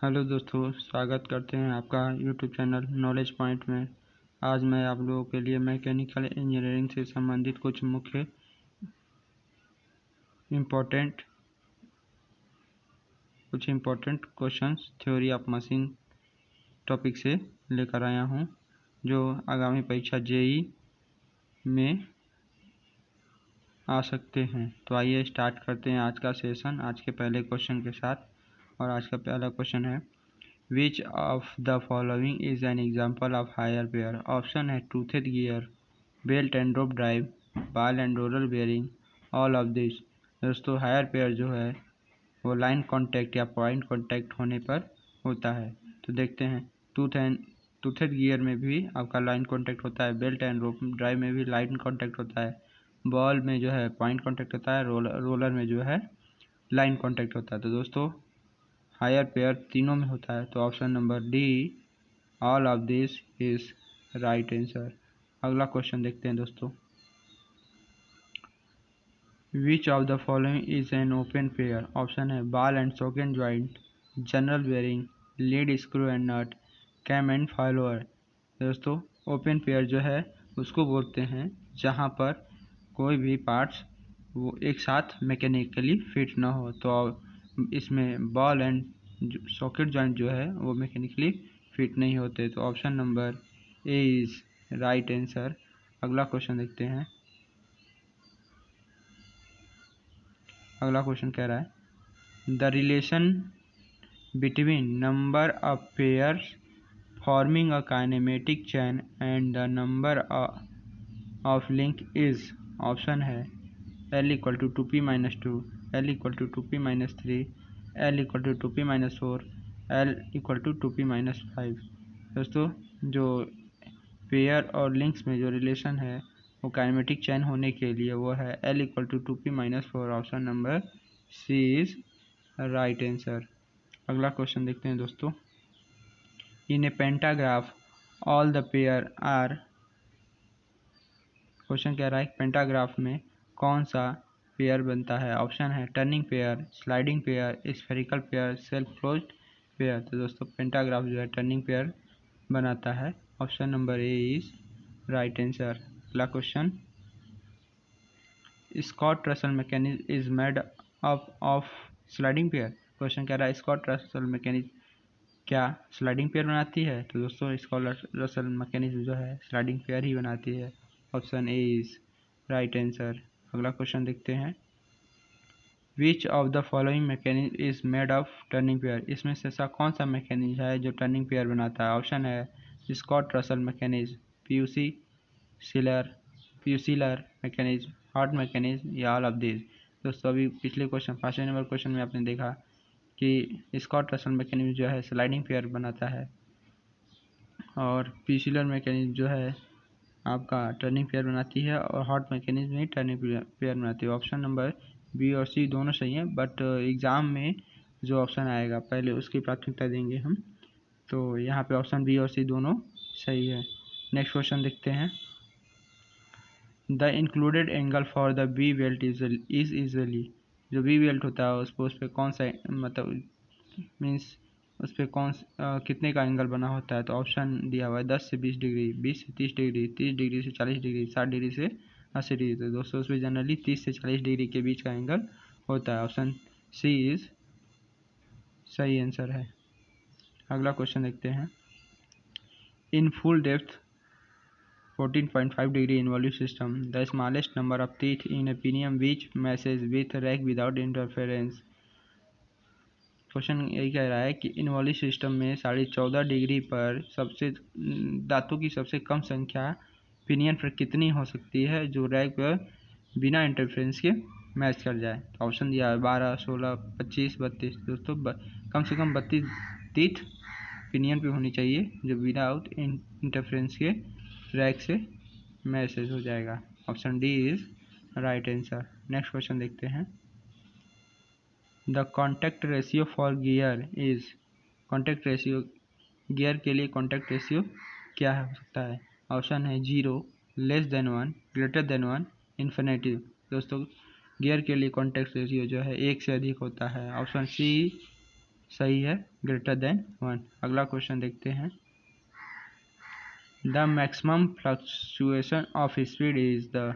Hello दोस्तों, स्वागत करते हैं आपका यूट्यूब चैनल नॉलेज पॉइंट में। आज मैं आप लोगों के लिए मैकेनिकल इंजीनियरिंग से संबंधित कुछ मुख्य important questions theory of machine topic से लेकर आया हूं, जो आगामी परीक्षा जेई में आ सकते हैं। तो आइए स्टार्ट करते हैं आज का सेशन आज के पहले क्वेश्चन के साथ। और आज का पहला क्वेश्चन है, Which of the following is an example of higher pair? Option है toothed gear, belt and rope drive, ball and roller bearing, all of this। दोस्तों हायर पेयर जो है वो लाइन कांटेक्ट या पॉइंट कांटेक्ट होने पर होता है। तो देखते हैं, टूथेड गियर में भी आपका लाइन कांटेक्ट होता है, बेल्ट एंड रोप ड्राइव में भी लाइन कांटेक्ट होता है, बॉल में जो है पॉइंट कांटेक्ट होता है, रोलर में जो है लाइन कांटेक्ट होता है। तो दोस्तों हायर पेयर तीनों में होता है। तो option number d, all of this is right answer. अगला क्वेश्चन देखते हैं दोस्तों, which of the following is an open pair? Option है ball and socket joint, general bearing, lead screw and nut, cam and follower. दोस्तों open pair जो है उसको बोलते हैं जहां पर कोई भी पार्ट्स वो एक साथ मैकेनिकली फिट ना हो। तो इसमें बॉल एंड सॉकेट जॉइंट जो है वो मैकेनिकली फिट नहीं होते। तो option number A is right answer. अगला क्वेश्चन देखते हैं। अगला क्वेश्चन कह रहा है, the relation between number of pairs forming a kinematic chain and the number of link is. Option है L equal to 2p-2, L equal to 2p-3, L equal to 2p-4, L equal to 2p-5। दोस्तों जो pair और links में जो relation है वो kinematic चैन होने के लिए वो है L equal to 2p-4। Option number c is right answer. अगला क्वेश्चन देखते हैं दोस्तों, in a pantograph all the pair are. Question कह रहा है पेंटाग्राफ में कौन सा पेयर बनता है? ऑप्शन है turning pair, sliding pair, spherical pair, self closed pair. तो दोस्तों पेंटाग्राफ जो है टर्निंग पेयर बनाता है। Option number A is right answer. अगला question, Scott Russell mechanism is made up of sliding pair. Question कह रहा है स्कॉट रसल मैकेनिज्म क्या स्लाइडिंग पेयर बनाती है? तो दोस्तों स्कॉट रसल मैकेनिज्म जो है स्लाइडिंग पेयर ही बनाती है। Option A is right answer. अगला क्वेश्चन देखते हैं, विच of the following mechanism is made of turning pair? इसमें से ऐसा कौन सा मैकेनिज्म है जो टर्निंग पेयर बनाता है? ऑप्शन है Scott Russell mechanism, Peaucellier mechanism, Hart mechanism या ऑल ऑफ दिस। दोस्तों अभी पिछले क्वेश्चन 5वें नंबर क्वेश्चन में आपने देखा कि स्कॉट रसल मैकेनिज्म जो है स्लाइडिंग पेयर बनाता है और प्यूसिलर मैकेनिज्म जो है आपका टर्निंग पेयर बनाती है और हॉट मैकेनिज्म ही टर्निंग पेयर बनाती है। ऑप्शन नंबर बी और सी दोनों सही हैं, बट एग्ज़ाम में जो ऑप्शन आएगा पहले उसकी प्राथमिकता देंगे हम। तो यहाँ पे ऑप्शन बी और सी दोनों सही है। नेक्स्ट क्वेश्चन देखते हैं, the included angle for the V belt is easily. जो बी बेल्ट होता है उस पर कौन सा मतलब मीन्स उस पर कितने का एंगल बना होता है? तो ऑप्शन दिया हुआ है 10 से 20 डिग्री, 20 से 30 डिग्री, 30 डिग्री से 40 डिग्री, 60 डिग्री से 80 डिग्री। तो दोस्तों उस पर जनरली 30 से 40 डिग्री के बीच का एंगल होता है। ऑप्शन सी इज सही आंसर है। अगला क्वेश्चन देखते हैं, in full depth 14.5 degree involute system the smallest number of teeth in A pinion which message with rack without interference. Question यही कह रहा है कि इनवॉल्यूट सिस्टम में 14.5 डिग्री पर सबसे दांतों की सबसे कम संख्या पिनियन पर कितनी हो सकती है जो रैक पर बिना इंटरफेरेंस के मैच कर जाए? तो ऑप्शन दिया है 12, 16, 25, 32। दोस्तों कम से कम 32 टीथ पिनियन पे होनी चाहिए जो विदाउट इंटरफेरेंस के रैक से मैसेज हो जाएगा। Option D is right answer. Next question देखते हैं, the contact ratio for gear is. Contact ratio gear के लिए कॉन्टैक्ट रेशियो क्या हो सकता है? ऑप्शन है 0, less than 1, greater than 1, infinitive. दोस्तों गियर के लिए कॉन्टैक्ट रेशियो जो है 1 से अधिक होता है। ऑप्शन सी सही है, ग्रेटर देन 1। अगला क्वेश्चन देखते हैं। The maximum fluctuation of speed is the,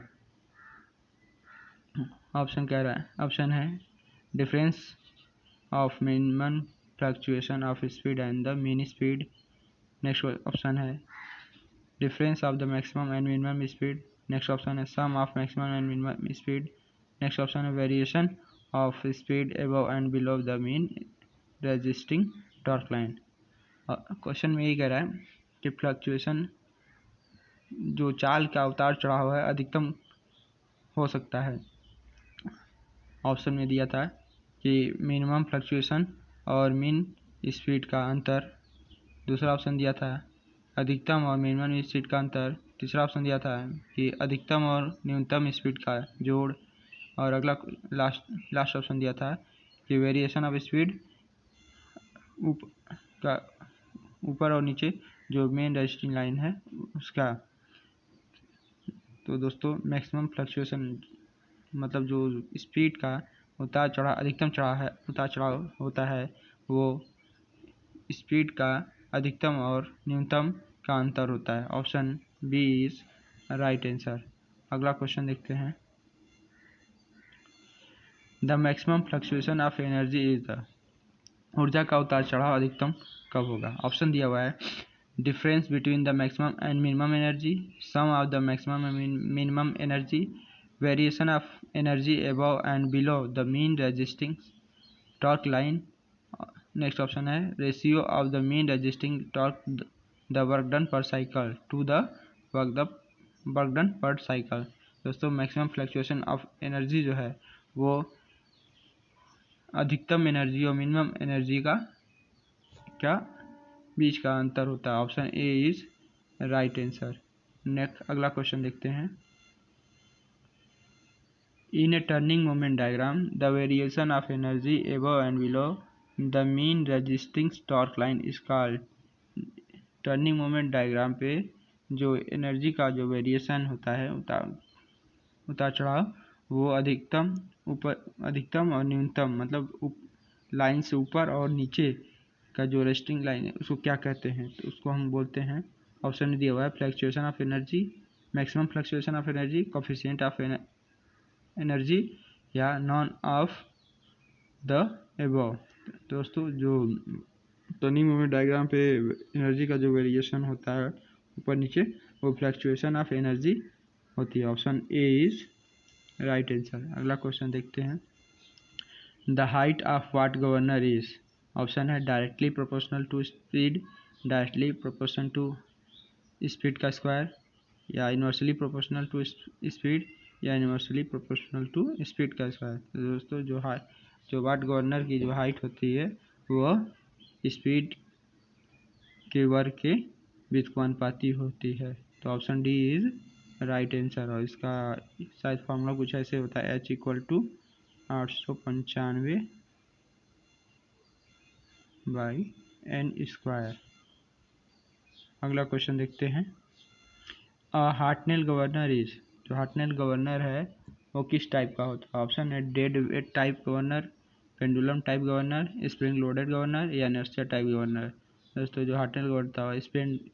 option कह रहा है, ऑप्शन है difference of minimum fluctuation of speed and the mean speed. Next option है difference of the maximum and minimum speed. Next option है sum of maximum and minimum speed. Next option है variation of speed above and below the mean resisting torque line. Question में यही कह रहा है कि fluctuation जो चाल का उतार चढ़ाव है अधिकतम हो सकता है। ऑप्शन में दिया था कि मिनिमम फ्लक्चुएशन और मीन स्पीड का अंतर। दूसरा ऑप्शन दिया था अधिकतम और मिनिमम स्पीड का अंतर। तीसरा ऑप्शन दिया था कि अधिकतम और न्यूनतम स्पीड का जोड़। और अगला लास्ट ऑप्शन दिया था कि वेरिएशन ऑफ स्पीड ऊपर और नीचे जो मेन रजिस्टिंग लाइन है उसका। तो दोस्तों मैक्सिमम फ्लक्चुएशन मतलब जो स्पीड का उतार चढ़ाव होता है वो स्पीड का अधिकतम और न्यूनतम का अंतर होता है। Option B is right answer. अगला क्वेश्चन देखते हैं। The maximum fluctuation of energy is the, ऊर्जा का उतार चढ़ाव अधिकतम कब होगा। ऑप्शन दिया हुआ है difference between the maximum and minimum energy, sum of the maximum and minimum energy, variation of energy above and below the mean resisting torque line. Next option है ratio of the mean resisting torque the work done per cycle to the work done per cycle. दोस्तों maximum fluctuation of energy जो है वो अधिकतम energy और minimum energy का क्या बीच का अंतर होता है। Option A is right answer. Next अगला क्वेश्चन देखते हैं। In a turning moment diagram the variation of energy above and below the mean resisting torque line is called. Turning moment diagram पे जो एनर्जी का जो वेरिएशन होता है उतार चढ़ाव वो अधिकतम और न्यूनतम मतलब लाइन से ऊपर और नीचे का जो रेस्टिंग लाइन है उसको क्या कहते हैं, तो उसको हम बोलते हैं। ऑप्शन में दिया हुआ है fluctuation of energy, maximum fluctuation of energy, coefficient of energy या नॉन ऑफ द एबव। दोस्तों जो टर्निंग मोमेंट डायग्राम पे एनर्जी का जो वेरिएशन होता है ऊपर नीचे वो फ्लक्चुएशन ऑफ एनर्जी होती है। Option A is right answer. अगला क्वेश्चन देखते हैं। The height of Watt governor is. Option है directly proportional to speed, directly proportional to speed का स्क्वायर, या इनवर्सली प्रोपोर्शनल टू स्पीड, या इनवर्सली प्रोपोर्शनल टू स्पीड का स्क्वायर। तो दोस्तों जो वाट गवर्नर की जो हाइट होती है वह स्पीड के वर्ग के व्युत्क्रमानुपाती होती है। तो option D is right answer. और इसका शायद फॉर्मूला कुछ ऐसे होता है H = 895 बाई n²। अगला क्वेश्चन देखते हैं। हार्टनेल गवर्नर इज, जो हार्टनेल गवर्नर है वो किस टाइप का होता है। ऑप्शन है dead weight type governor, pendulum type governor, spring loaded governor, या इनर्शिया टाइप गवर्नर। दोस्तों जो हार्टनेल गवर्नर होता है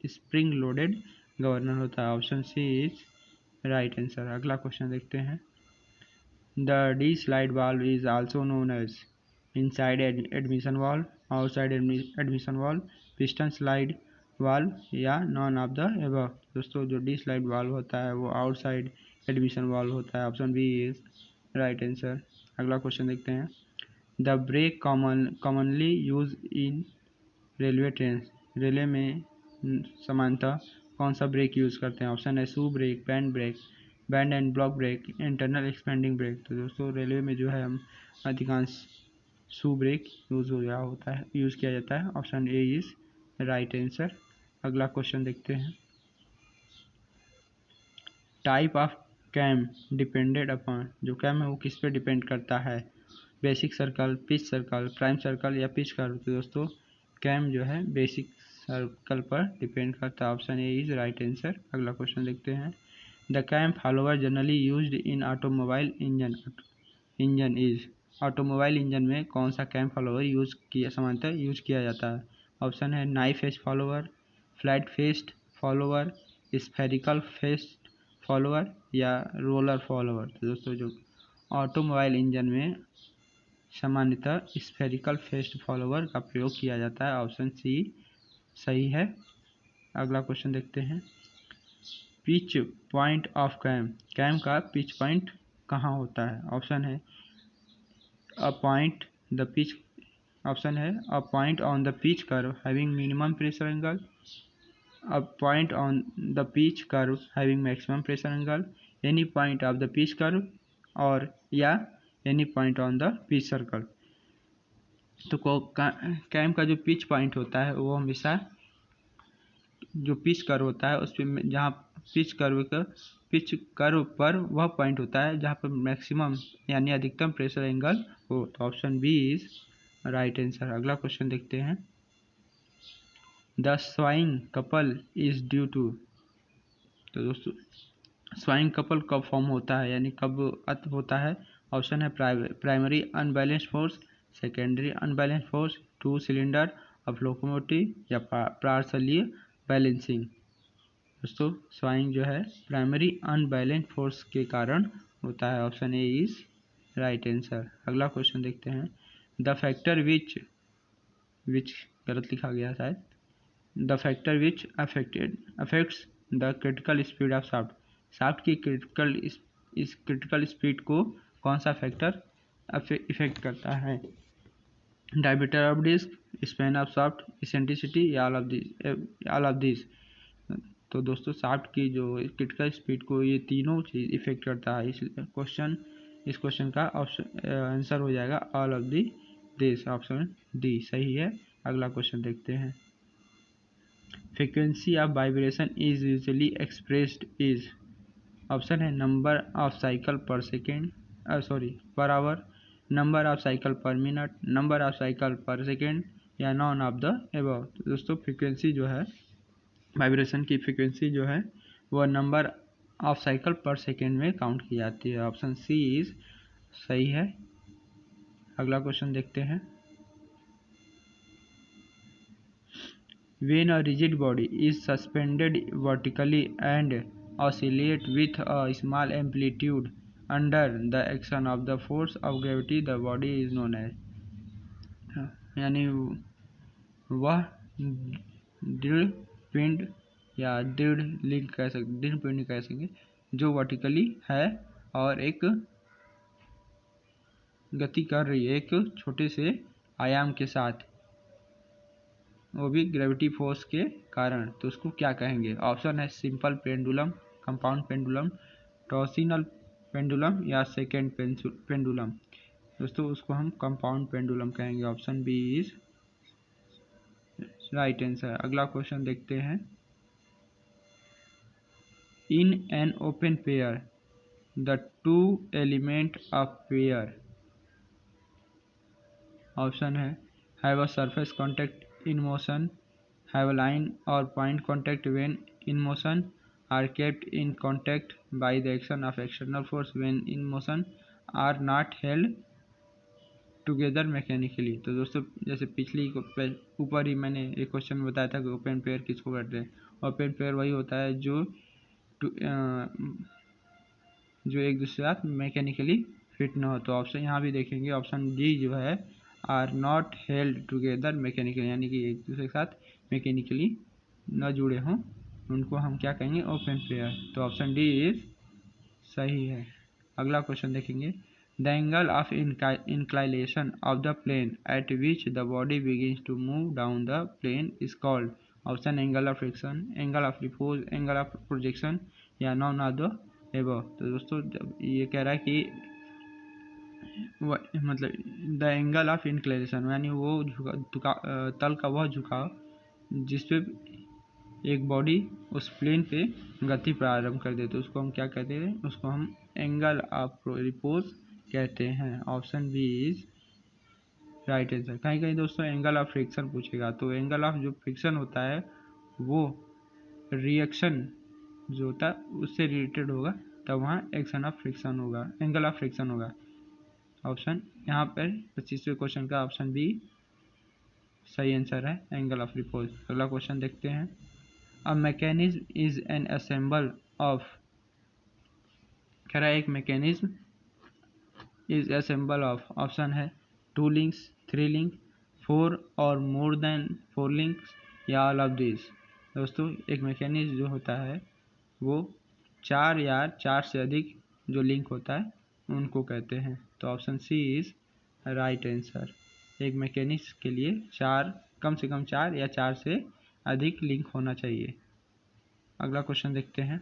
स्प्रिंग लोडेड गवर्नर होता है। Option C is right answer. अगला क्वेश्चन देखते हैं। The D slide valve is also known as inside admission valve, outside admission valve, piston slide valve, या नॉन ऑफ द एबव। दोस्तों जो डी स्लाइड वाल्व होता है वो आउटसाइड एडमिशन वाल्व होता है। Option B is right answer. अगला question देखते हैं। The brake commonly use in railway train, railway में सामान्यतः कौन सा ब्रेक यूज़ करते हैं। ऑप्शन है shoe brake, band and block brake, internal expanding brake. तो दोस्तों रेलवे में जो है हम अधिकांश शू ब्रेक यूज़ किया जाता है। Option A is right answer. अगला क्वेश्चन देखते हैं। Type of cam depended upon, जो कैम है वो किस पे डिपेंड करता है। Basic circle, pitch circle, prime circle, या पिच कर्व। तो दोस्तों कैम जो है बेसिक सर्कल पर डिपेंड करता है। Option A is right answer. अगला क्वेश्चन देखते हैं। The cam follower generally used in automobile engine is. Automobile engine में कौन सा कैम फॉलोवर सामान्यतः यूज किया जाता है? ऑप्शन है knife edge follower, flat faced follower, spherical faced follower या रोलर फॉलोवर। तो दोस्तों जो ऑटोमोबाइल इंजन में सामान्यतः स्फेरिकल फेस्ड फॉलोवर का प्रयोग किया जाता है। ऑप्शन सी सही है। अगला क्वेश्चन देखते हैं। Pitch point of cam, cam का पिच पॉइंट कहाँ होता है? ऑप्शन है a point the pitch option है a point on the pitch curve having minimum pressure angle, a point on the pitch curve having maximum pressure angle, any point of the pitch curve और या any point on the pitch circle. तो cam का जो pitch point होता है वो हमेशा जो पिच कर्व होता है उस पर, जहाँ पिच कर्व पर वह पॉइंट होता है जहाँ पर मैक्सिमम यानी अधिकतम प्रेशर एंगल हो। तो option B is right answer. अगला क्वेश्चन देखते हैं। The swaying couple is due to. तो दोस्तों स्वाइंग कपल कब फॉर्म होता है यानी कब होता है? ऑप्शन है primary unbalanced force, secondary unbalanced force, two cylinder of locomotive या पार्शली बैलेंसिंग। दोस्तों स्वाइंग जो है प्राइमरी अनबैलेंस्ड फोर्स के कारण होता है। Option A is right answer. अगला क्वेश्चन देखते हैं। द फैक्टर विच गलत लिखा गया शायद। The factor which affects the critical speed of shaft की क्रिटिकल स्पीड को कौन सा फैक्टर इफेक्ट करता है? Diameter of disc, span of shaft, eccentricity या ऑल ऑफ दिस। तो दोस्तों शाफ्ट की जो क्रिटिकल स्पीड को ये तीनों चीज इफेक्ट करता है। इस क्वेश्चन का आंसर हो जाएगा all of this. Option D सही है। अगला क्वेश्चन देखते हैं। Frequency of vibration is usually expressed is. Option है नंबर ऑफ साइकिल पर second per hour, number of cycle पर मिनट, नंबर ऑफ साइकिल पर सेकेंड या नॉन ऑफ द एबव। तो दोस्तों फ्रीक्वेंसी जो है वाइब्रेशन की फ्रीक्वेंसी जो है वह नंबर ऑफ साइकिल पर सेकेंड में काउंट की जाती है। ऑप्शन सी इज सही है। अगला क्वेश्चन देखते हैं। When a rigid body is suspended vertically and oscillate with a small amplitude under the action of the force of gravity, the body is known as। यानी वह दृढ़ पिंड या दृढ़ लिंक दृढ़ पिंड कह सकेंगे जो वर्टिकली है और एक गति कर रही है एक छोटे से आयाम के साथ, वो भी ग्रेविटी फोर्स के कारण। तो उसको क्या कहेंगे? ऑप्शन है simple pendulum, compound pendulum, torsional pendulum या सेकेंड पेंडुलम। दोस्तों उसको हम कंपाउंड पेंडुलम कहेंगे। Option B is right answer. अगला क्वेश्चन देखते हैं। In an open pair the two element of pair. Option है have a surface contact in motion, have a line or point contact when in motion, are kept in contact by the action of external force when in motion, are not held together mechanically। तो दोस्तों जैसे पिछली ऊपर ही मैंने एक question बताया था कि ओपन पेयर किसको कहते हैं। ओपन पेयर वही होता है जो एक दूसरे साथ मैकेनिकली फिट ना हो। तो ऑप्शन यहाँ भी देखेंगे ऑप्शन डी जो है are not held together mechanically, यानी कि एक दूसरे के साथ मैकेनिकली न जुड़े हों, उनको हम क्या कहेंगे? Open pair. तो ऑप्शन डी इज सही है। अगला क्वेश्चन देखेंगे। The angle of inclination of the plane at which the body begins to move down the plane is called. Option angle of friction, angle of repose, angle of projection या none of the above. तो दोस्तों जब ये कह रहा है कि मतलब द एंगल ऑफ इंक्लिनेशन यानी वो तल का वह झुकाव जिसपे एक बॉडी उस प्लेन पे गति प्रारंभ कर दे, तो उसको हम क्या कहते हैं? उसको हम एंगल ऑफ रिपोज कहते हैं। Option B is right answer. कहीं कहीं दोस्तों एंगल ऑफ फ्रिक्शन पूछेगा, तो एंगल ऑफ जो फ्रिक्शन होता है वो रिएक्शन जो होता है उससे रिलेटेड होगा, तब वहाँ एक्शन ऑफ फ्रिक्शन होगा, एंगल ऑफ फ्रिक्शन होगा। ऑप्शन यहाँ पर 25वें क्वेश्चन का ऑप्शन बी सही आंसर है, एंगल ऑफ रिपोज। अगला क्वेश्चन देखते हैं। अ mechanism is an assemble of, कह रहा है एक mechanism is assemble of, option है 2 लिंक्स, 3 लिंक, 4 और मोर देन 4 लिंक्स, या ऑल ऑफ दिस। दोस्तों एक मैकेनिज्म जो होता है वो 4 या 4 से अधिक जो लिंक होता है उनको कहते हैं। तो option C is right answer. एक मैकेनिज्म के लिए कम से कम 4 या 4 से अधिक लिंक होना चाहिए। अगला क्वेश्चन देखते हैं।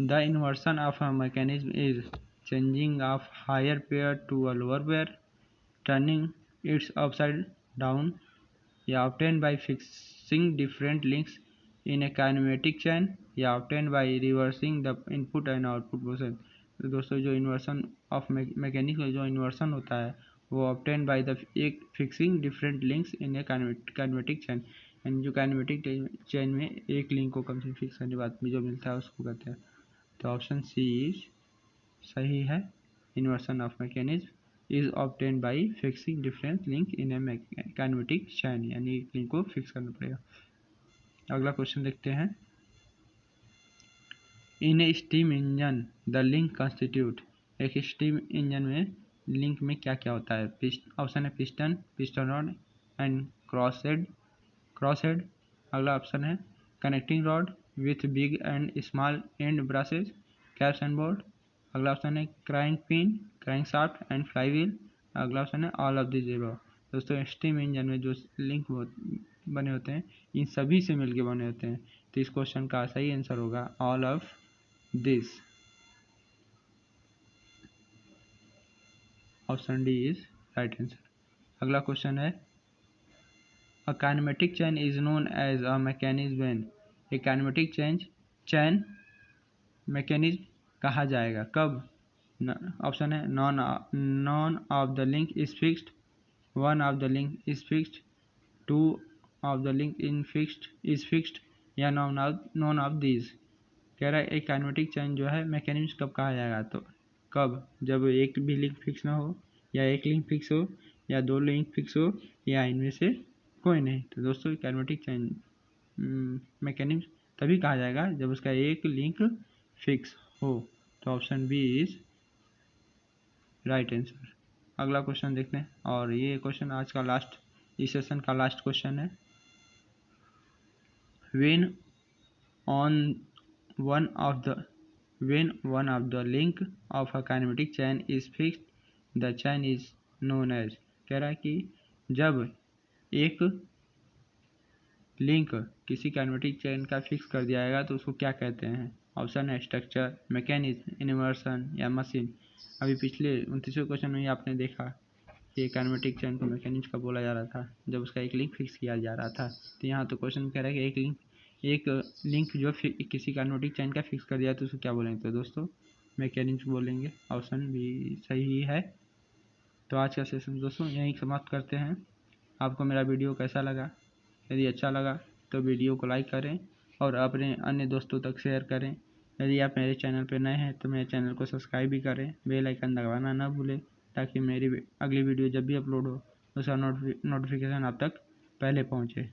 The inversion of a mechanism is changing of higher pair to a lower pair, turning its upside down, या obtain by fixing different links in a kinematic chain, या obtain by reversing the input and output motion. तो दोस्तों जो inversion of mechanics में जो inversion होता है वो ऑब्टेन बाय द एक fixing different links in a kinematic chain, यानी जो काइनेमेटिक चैन में एक लिंक को कम से फिक्स करने के बाद जो मिलता है उसको कहते हैं। तो ऑप्शन सी सही है, inversion of mechanism is obtain by fixing different link in a kinematic chain, यानी एक लिंक को फिक्स करना पड़ेगा। अगला क्वेश्चन देखते हैं। In a steam engine the link constitute, एक स्टीम इंजन में लिंक में क्या क्या होता है। ऑप्शन है piston rod and crosshead. अगला ऑप्शन है connecting rod with big end small end brasses, caps and bolt. अगला ऑप्शन है crank pin, crankshaft and flywheel. अगला ऑप्शन है ऑल ऑफ दिस अबव। दोस्तों steam engine में जो link बने होते हैं इन सभी से मिलके बने होते हैं। तो इस क्वेश्चन का सही आंसर होगा all of this. Option D is right answer. अगला क्वेश्चन है a kinematic chain is known as a mechanism when, एक काइनेमेटिक चैन मैकेनिज्म कहा जाएगा कब। ऑप्शन है none of the link is fixed, one of the link is fixed, two of the link is fixed, या none of these. कह रहा है एक काइनेमेटिक चैन जो है मैकेनिज्म कब कहा जाएगा, तो कब जब एक भी लिंक फिक्स ना हो, या एक लिंक फिक्स हो, या 2 लिंक फिक्स हो, या इनमें से कोई नहीं। तो दोस्तों काइनेमेटिक चैन मैकेनिज्म तभी कहा जाएगा जब उसका एक लिंक फिक्स हो। तो option B is right answer. अगला क्वेश्चन देखते हैं, और ये क्वेश्चन आज का लास्ट, इस सेशन का लास्ट क्वेश्चन है। When one of the link of a kinematic chain is fixed, the chain is known as। कह रहा है कि जब एक लिंक किसी काइनेमेटिक चैन का फिक्स कर दिया जाएगा तो उसको क्या कहते हैं। ऑप्शन है स्ट्रक्चर, मैकेनिज्म, इन्वर्सन, या मशीन। अभी पिछले 29वें क्वेश्चन में आपने देखा कि काइनेमेटिक चैन को मैकेनिज्म का बोला जा रहा था जब उसका एक लिंक फिक्स किया जा रहा था। तो यहाँ तो क्वेश्चन कह रहा है कि एक लिंक जो किसी काइनेमेटिक चैन का फिक्स कर दिया तो उसको क्या बोलेंगे। तो दोस्तों मैकेनिज्म बोलेंगे, ऑप्शन भी सही है। तो आज का सेशन दोस्तों यहीं समाप्त करते हैं। आपको मेरा वीडियो कैसा लगा, यदि अच्छा लगा तो वीडियो को लाइक करें और अपने अन्य दोस्तों तक शेयर करें। यदि आप मेरे चैनल पर नए हैं तो मेरे चैनल को सब्सक्राइब भी करें, बेल आइकन दबाना ना भूलें, ताकि मेरी अगली वीडियो जब भी अपलोड हो उसका नोटिफिकेशन आप तक पहले पहुँचे।